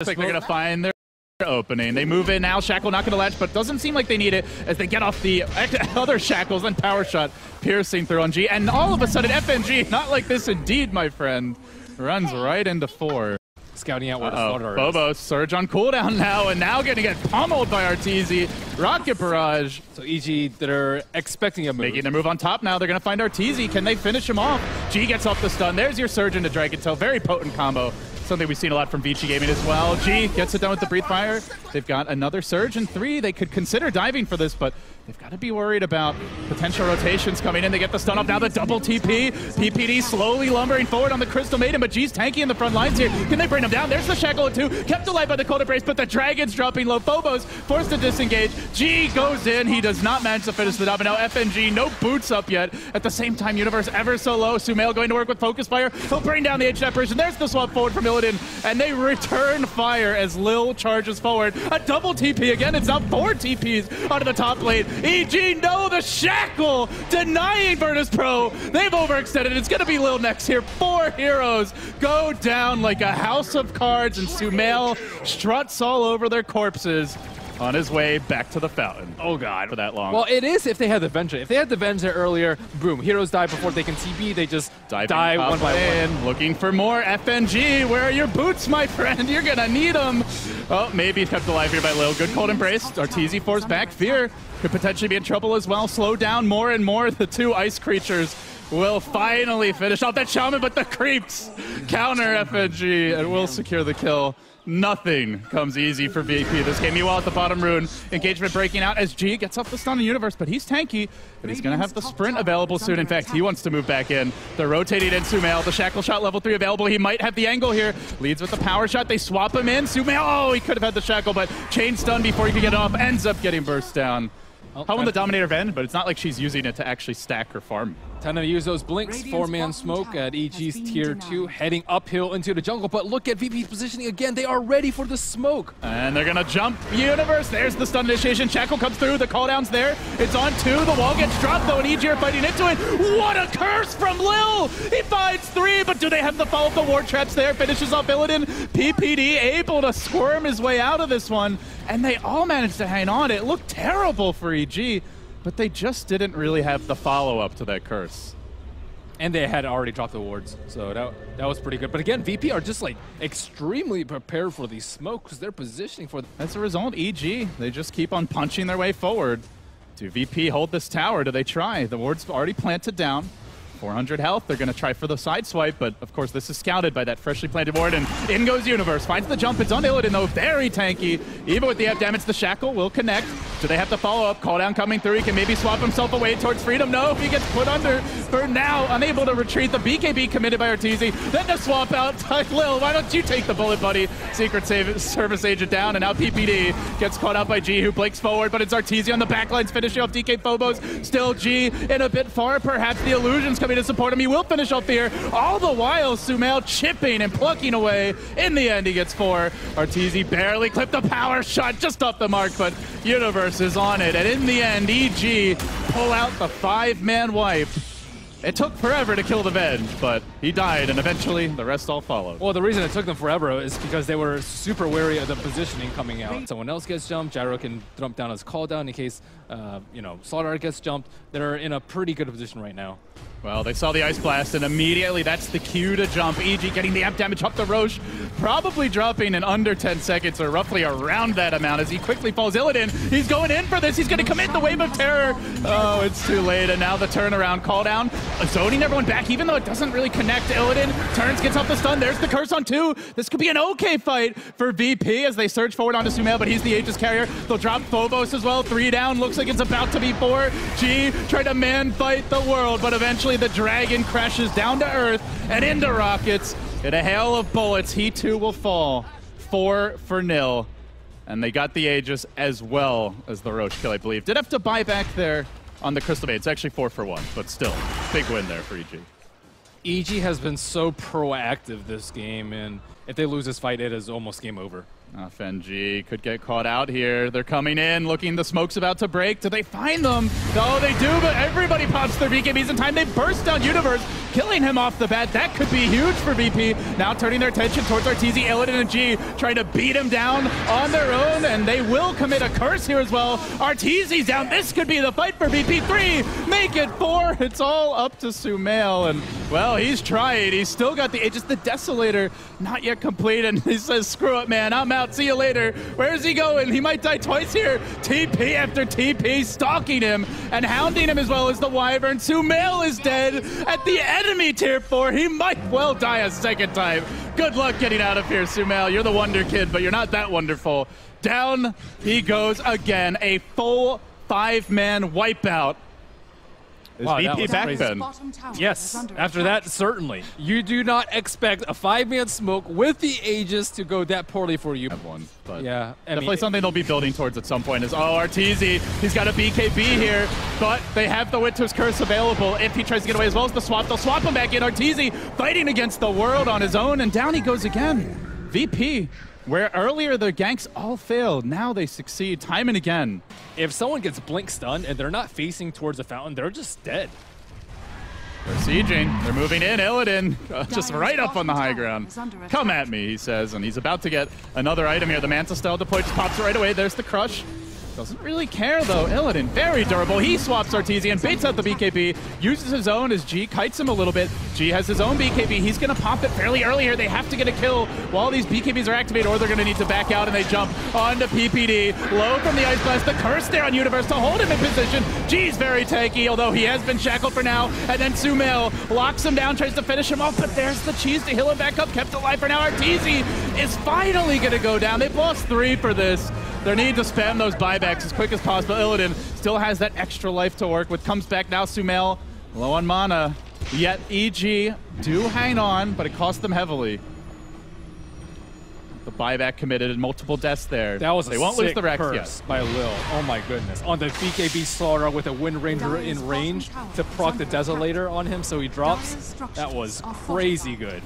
Looks like they're going to find their opening. They move in now. Shackle not going to latch, but doesn't seem like they need it as they get off the other shackles and power shot piercing through on G. And all of a sudden, FNG, not like this indeed, my friend, runs right into 4. Scouting out where the slaughter is. Bobo, Surge on cooldown now, and now going to get pummeled by Arteezy. Rocket Barrage. So EG, they're expecting a move. Making their move on top now. They're going to find Arteezy. Can they finish him off? G gets off the stun. There's your Surge into Dragon Tail. Very potent combo. Something we've seen a lot from Vici Gaming as well. G gets it done with the Breathe Fire. They've got another Surge and 3. They could consider diving for this, but they've got to be worried about potential rotations coming in. They get the stun off now, the double TP. PPD slowly lumbering forward on the Crystal Maiden, but G's tanky in the front lines here. Can they bring him down? There's the Shackle at 2. Kept alive by the Cold Embrace, but the Dragon's dropping low. Phobos forced to disengage. G goes in. He does not manage to finish the job, and now FNG, no boots up yet. At the same time, Universe ever so low. Sumail going to work with Focus Fire. He'll bring down the Edge Apparition. There's the swap forward from Illidan, and they return fire as Lil charges forward. A double TP again. It's now 4 TPs onto the top lane. EG, no, the Shackle denying Virtus Pro. They've overextended. It's going to be Lil next here. 4 heroes go down like a house of cards, and Sumail struts all over their corpses on his way back to the fountain. Oh god, for that long. Well, it is if they had the Venture. If they had the Venture earlier, boom, heroes die before they can TP. They just die one by one. Looking for more. FNG, where are your boots, my friend? You're gonna need them. Oh, maybe kept alive here by Lil. Good Cold Embrace. Arteezy forced back. Fear could potentially be in trouble as well. Slow down more and more. The 2 ice creatures will finally finish off that Shaman, but the creeps counter FNG and will secure the kill. Nothing comes easy for VP this game. Meanwhile, at the bottom rune, engagement breaking out as G gets off the stun in Universe, but he's tanky, but he's going to have the sprint available soon. In fact, he wants to move back in. They're rotating in Sumail. The Shackle Shot level 3 available. He might have the angle here. Leads with the power shot. They swap him in. Sumail, oh, he could have had the Shackle, but chain stun before he could get it off. Ends up getting burst down. How will the Dominator Ven, but it's not like she's using it to actually stack or farm. Time to use those blinks. 4-man smoke at EG's tier 2, heading uphill into the jungle. But look at VP's positioning again. They are ready for the smoke. And they're gonna jump Universe. There's the stun initiation. Shackle comes through. The cooldown's there. It's on 2. The wall gets dropped though, and EG are fighting into it. What a curse from Lil! He finds 3, but do they have the follow-up? The ward traps there. Finishes off Illidan. PPD able to squirm his way out of this one, and they all managed to hang on. It looked terrible for EG, but they just didn't really have the follow-up to that curse. And they had already dropped the wards, so that was pretty good. But again, VP are just like extremely prepared for these smokes because they're positioning for them. As a result, EG, they just keep on punching their way forward. Do VP hold this tower? Do they try? The ward's already planted down. 400 health. They're going to try for the side swipe, but of course this is scouted by that freshly planted ward, and in goes Universe. Finds the jump. It's on Illidan though. Very tanky. Even with the F damage, the Shackle will connect. Do they have to follow up? Call down coming through. He can maybe swap himself away towards Freedom. No, he gets put under for now. Unable to retreat. The BKB committed by Arteezy. Then the swap out. Lil, why don't you take the bullet, buddy? Secret Service agent down, and now PPD gets caught out by G, who blinks forward, but it's Arteezy on the backlines finishing off DK Phobos. Still G in a bit far. Perhaps the illusions coming to support him. He will finish off here. All the while, Sumail chipping and plucking away. In the end, he gets 4. Arteezy barely clipped the power shot just off the mark, but Universe is on it. And in the end, EG pull out the 5-man wipe. It took forever to kill the Venge, but he died, and eventually the rest all followed. Well, the reason it took them forever is because they were super wary of the positioning coming out. Someone else gets jumped, Gyro can dump down his call down in case, Slaughter gets jumped. They're in a pretty good position right now. Well, they saw the Ice Blast, and immediately that's the cue to jump. EG getting the amp damage up the Roche, probably dropping in under 10 seconds, or roughly around that amount as he quickly falls Illidan. He's going in for this. He's going to commit the Wave of Terror. Oh, it's too late, and now the turnaround. Call down, zoning everyone back, even though it doesn't really connect. Illidan turns, gets off the stun. There's the curse on 2. This could be an okay fight for VP as they surge forward onto Sumail, but he's the Aegis carrier. They'll drop Phobos as well. 3 down. Looks like it's about to be 4. G tried to man fight the world, but eventually the Dragon crashes down to Earth and into Rockets. In a hail of bullets, he too will fall. 4-0. And they got the Aegis as well as the Roche kill, I believe. Did have to buy back there on the Crystal Maid. It's actually 4-1, but still, big win there for EG. EG has been so proactive this game, and If they lose this fight, it is almost game over. FNG could get caught out here. They're coming in, looking, the smoke's about to break. Do they find them? No, they do, but everybody pops their BKBs in time. They burst down Universe, killing him off the bat. That could be huge for VP. Now turning their attention towards Arteezy, Illidan, and G, trying to beat him down on their own, and they will commit a curse here as well. Arteezy's down. This could be the fight for VP. 3, make it 4. It's all up to Sumail, and, well, he's trying. He's still got the Aegis, the Desolator, not yet complete, and he says, screw it, man. I'm out. See you later. Where's he going? He might die twice here. TP after TP, stalking him and hounding him as well as the Wyvern. Sumail is dead at the enemy tier 4. He might well die a second time. Good luck getting out of here, Sumail. You're the wonder kid, but you're not that wonderful. Down he goes again. A full 5-man wipeout. Is wow, VP back then? Yes, after that, certainly. You do not expect a 5-man smoke with the Aegis to go that poorly for you. But yeah, definitely something they'll be building towards at some point is, Arteezy, he's got a BKB here, but they have the Witcher's Curse available. If he tries to get away as well as the swap, they'll swap him back in. Arteezy fighting against the world on his own, and down he goes again. VP, where earlier the ganks all failed, now they succeed time and again. If someone gets blink stunned and they're not facing towards the fountain, they're just dead. They're sieging, they're moving in. Illidan just right up on the high ground. Come at me, he says, and he's about to get another item here. The Manta Style deploy just pops it right away. There's the crush. Doesn't really care though. Illidan, very durable. He swaps Arteezy and baits out the BKB, uses his own as G kites him a little bit. G has his own BKB. He's gonna pop it fairly early here. They have to get a kill while these BKBs are activated, or they're gonna need to back out, and they jump onto PPD. Low from the Ice Blast, the curse there on Universe to hold him in position. G's very tanky, although he has been shackled for now, and then Sumail locks him down, tries to finish him off, but there's the cheese to heal him back up, kept alive for now. Arteezy is finally gonna go down. They've lost 3 for this. They need to spam those buybacks as quick as possible. Illidan still has that extra life to work with. Comes back now, Sumail, low on mana. Yet EG do hang on, but it cost them heavily. The buyback committed and multiple deaths there. That was they won't lose the Rex yet. By Lil. Oh my goodness. On the BKB Slaughter with a Wind Ranger in range to proc the Desolator on him so he drops. That was crazy good.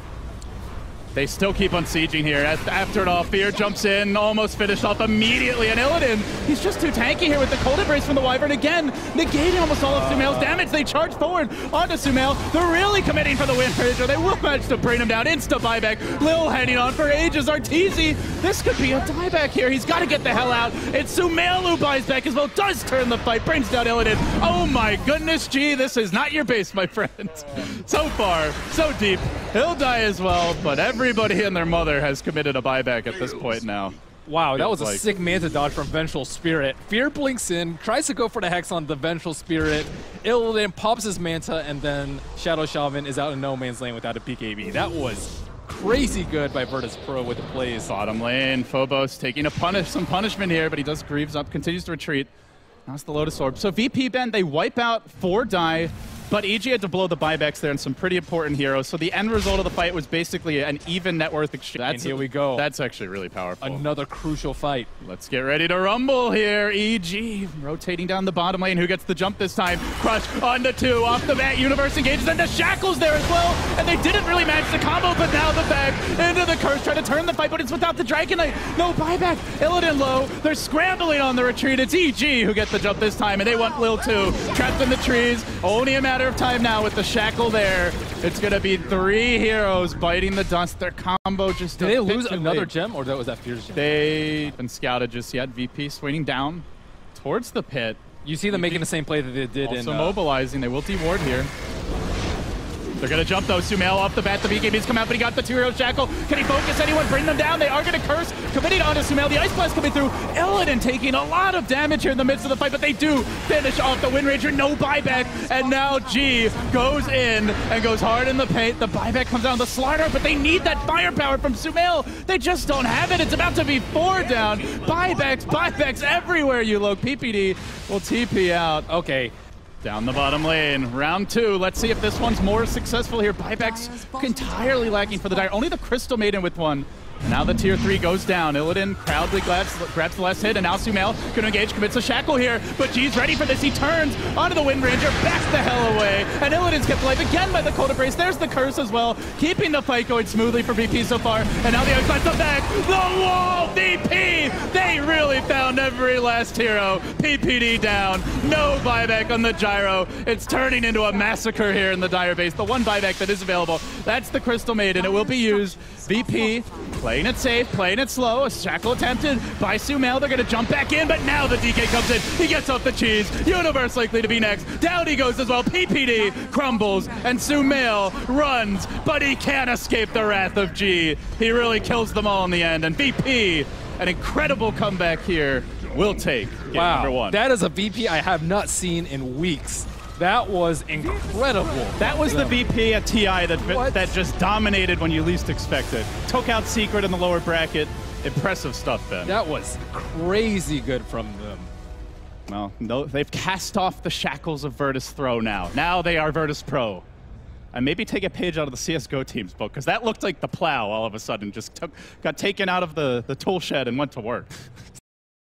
They still keep on sieging here. After it all, Fear jumps in, almost finished off immediately. And Illidan, he's just too tanky here with the Cold Embrace from the Wyvern again, negating almost all of Sumail's damage. They charge forward onto Sumail. They're really committing for the Wind Ranger. They will manage to bring him down. Insta buyback. Lil heading on for ages. Arteezy, this could be a dieback here. He's got to get the hell out. It's Sumail who buys back as well. Does turn the fight. Brings down Illidan. Oh my goodness, G, this is not your base, my friend. So far, so deep. He'll die as well, but everybody and their mother has committed a buyback at this point now. Wow, that was a sick Manta dodge from Vengeful Spirit. Fear blinks in, tries to go for the Hex on the Vengeful Spirit. Illidan pops his Manta, and then Shadow Shaman is out in no man's lane without a BKB. That was crazy good by Virtus Pro with the plays. Bottom lane, Phobos taking some punishment here, but he does Greaves up, continues to retreat. Now it's the Lotus Orb. So VP, Ben, they wipe out 4 die. But EG had to blow the buybacks there and some pretty important heroes. So the end result of the fight was basically an even net worth exchange. And here we go. That's actually really powerful. Another crucial fight. Let's get ready to rumble here. EG rotating down the bottom lane. Who gets the jump this time? Crush on the 2. Off the bat, Universe engages into Shackles there as well. And they didn't really manage the combo, but now the back into the curse. Trying to turn the fight, but it's without the Dragon Knight. No buyback. Illidan low. They're scrambling on the retreat. It's EG who get the jump this time, and they want Lil too. Trapped in the trees. Only a matter of time now with the shackle there. It's going to be 3 heroes biting the dust. Their combo just... Did they lose another gem, or was that Fear's gem? They haven't scouted just yet. VP swinging down towards the pit. You see them making the same play that they did also mobilizing. They will deward here. They're going to jump, though. Sumail off the bat. The BKBs come out, but he got the 2-hero shackle. Can he focus anyone? Bring them down. They are going to curse. Committing onto Sumail. The Ice Blast coming through. Illidan taking a lot of damage here in the midst of the fight, but they do finish off the Wind Ranger. No buyback. And now G goes in and goes hard in the paint. The buyback comes down the Slaughter, but they need that firepower from Sumail. They just don't have it. It's about to be 4 down. Buybacks everywhere, you look. PPD will TP out. Okay. Down the bottom lane, round 2. Let's see if this one's more successful here. Buybacks entirely lacking for the Dire. Only the Crystal Maiden with one. Now the tier 3 goes down. Illidan proudly grabs the last hit, and now Sumail going to engage, commits a shackle here, but G's ready for this. He turns onto the Wind Ranger, backs the hell away, and Illidan's kept alive again by the Cold Embrace. There's the curse as well, keeping the fight going smoothly for VP so far, and now the other side's the back. The wall, VP! They really found every last hero. PPD down, no buyback on the gyro. It's turning into a massacre here in the Dire base. The one buyback that is available, that's the Crystal Maiden. It will be used. VP playing it safe, playing it slow. A shackle attempted by Sumail. They're going to jump back in, but now the DK comes in. He gets off the cheese. Universe likely to be next. Down he goes as well. PPD crumbles, and Sumail runs, but he can't escape the wrath of G. He really kills them all in the end, and VP, an incredible comeback here, will take game number 1. That is a VP I have not seen in weeks. That was incredible. That was the VP at TI that just dominated when you least expected. Took out Secret in the lower bracket. Impressive stuff, Ben. That was crazy good from them. Well, no, they've cast off the shackles of Virtus Throw now. Now they are Virtus Pro. And maybe take a page out of the CSGO team's book, because that looked like the plow all of a sudden. Just got taken out of the tool shed and went to work.